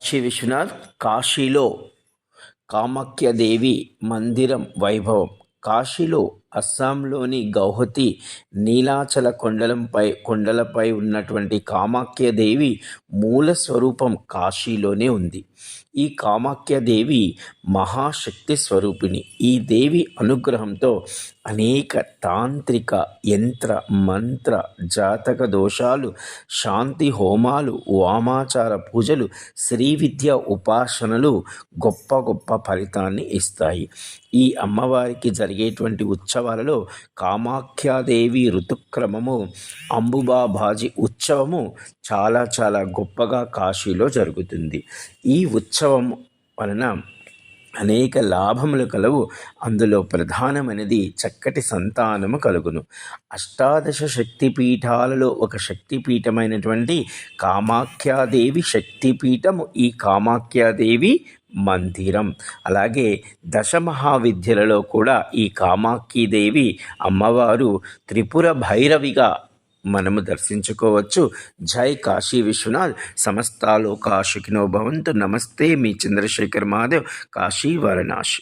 కాశీ విశ్వనాథ్ కాశీలో కామాఖ్యాదేవి మందిరం వైభవం. కాశీలో అస్సాంలోని గౌహతి నీలాచల కొండలపై ఉన్నటువంటి కామాఖ్యాదేవి మూల స్వరూపం కాశీలోనే ఉంది. ఈ కామాఖ్యాదేవి మహాశక్తి స్వరూపిణి. ఈ దేవి అనుగ్రహంతో అనేక తాంత్రిక, యంత్ర, మంత్ర, జాతక దోషాలు, శాంతి హోమాలు, వామాచార పూజలు, శ్రీ విద్య ఉపాసనలు గొప్ప గొప్ప ఫలితాన్ని ఇస్తాయి. ఈ అమ్మవారికి జరిగేటువంటి ఉత్సవాలలో కామాఖ్యాదేవి ఋతుక్రమము, అంబుబాబాజీ ఉత్సవము చాలా చాలా గొప్పగా కాశీలో జరుగుతుంది. ఈ ఉత్సవం వలన అనేక లాభములు కలవు. అందులో ప్రధానమైనది చక్కటి సంతానము కలుగును. అష్టాదశ శక్తిపీఠాలలో ఒక శక్తిపీఠమైనటువంటి కామాఖ్యాదేవి శక్తిపీఠము ఈ కామాఖ్యాదేవి మందిరం. అలాగే దశమహావిద్యలలో కూడా ఈ కామాఖ్యాదేవి అమ్మవారు త్రిపుర భైరవిగా మనము దర్శించుకోవచ్చు. జై కాశీ విశ్వనాథ్. సమస్తాలోకా సుఖినో భవంతు. నమస్తే, మీ చంద్రశేఖర్ మాధవ్, కాశీ వారణాసి.